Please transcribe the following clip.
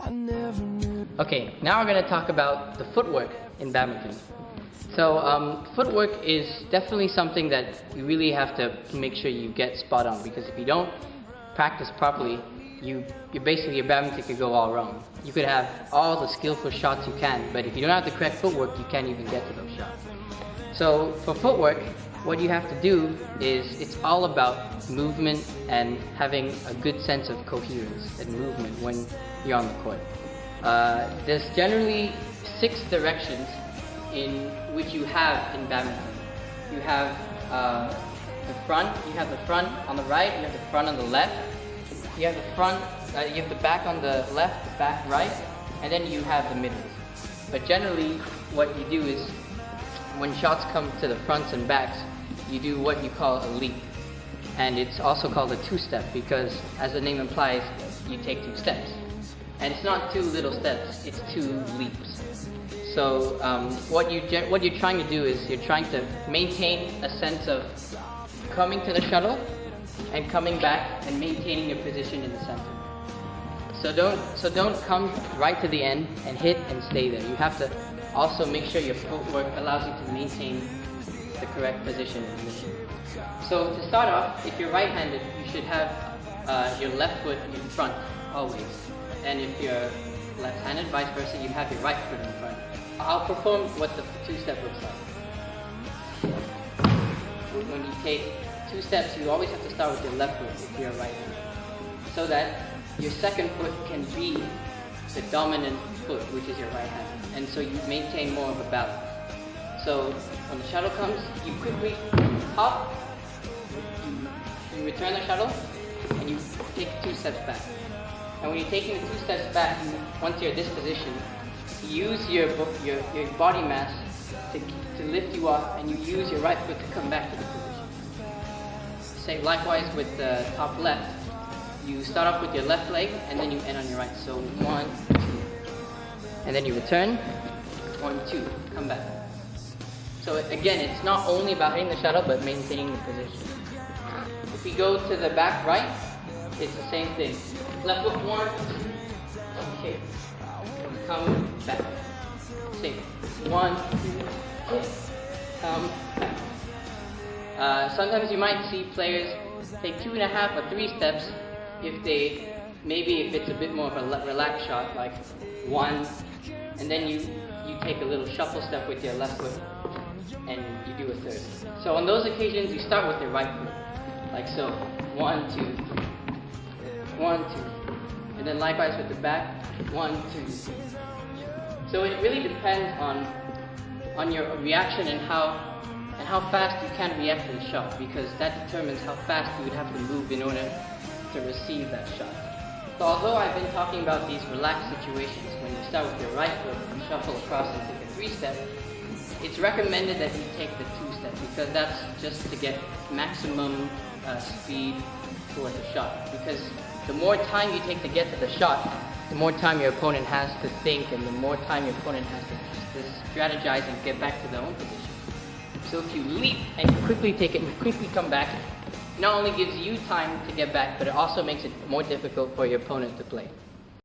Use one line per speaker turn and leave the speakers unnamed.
Okay, now we're going to talk about the footwork in badminton. So footwork is definitely something that you really have to make sure you get spot on, because if you don't practice properly, your badminton could go all wrong. You could have all the skillful shots you can, but if you don't have the correct footwork, you can't even get to those shots. So for footwork, what you have to do is it's all about movement and having a good sense of coherence and movement when you're on the court. There's generally 6 directions in which you have in badminton. You have the front on the right, you have the front on the left, you have the back on the left, the back right, and then you have the middles. But generally what you do is when shots come to the fronts and backs, you do what you call a leap. And it's also called a 2-step because, as the name implies, you take 2 steps. And it's not 2 little steps, it's 2 leaps. So what you're trying to do is you're trying to maintain a sense of coming to the shuttle and coming back and maintaining your position in the center. So don't come right to the end and hit and stay there. You have to also make sure your footwork allows you to maintain the correct position in the middle. So to start off, if you're right-handed, you should have your left foot in front always. And if you're left-handed, vice versa, you have your right foot in front. I'll perform what the 2-step looks like. When you take 2 steps, you always have to start with your left foot if you're right-handed, so that your second foot can be the dominant foot, which is your right hand, and so you maintain more of a balance. So when the shuttle comes, you quickly hop, you return the shuttle, and you take 2 steps back. And when you're taking 2 steps back, once you're at this position, you use your body mass to lift you up, and you use your right foot to come back to the position. Same likewise with the top left. You start off with your left leg, and then you end on your right. So 1, 2, and then you return. 1, 2, come back. So again, it's not only about hitting the shuttle, but maintaining the position. If we go to the back right, it's the same thing. Left foot 1, okay, come back. Same. 1, 2, hit, come back. Sometimes you might see players take 2.5 or 3 steps if it's a bit more of a relaxed shot, like 1, and then you take a little shuffle step with your left foot, and you do a 3rd. So on those occasions, you start with your right foot, like so, 1, 2, 1, 2, and then likewise with the back, 1, 2. So it really depends on your reaction and how fast you can react to the shot, because that determines how fast you would have to move in order to receive that shot. So although I've been talking about these relaxed situations, when you start with your right foot and shuffle across and take a 3-step, it's recommended that you take the 2-step, because that's just to get maximum speed toward the shot. Because the more time you take to get to the shot, the more time your opponent has to think, and the more time your opponent has to strategize and get back to their own position. So if you leap and you quickly take it and quickly come back, it not only gives you time to get back, but it also makes it more difficult for your opponent to play.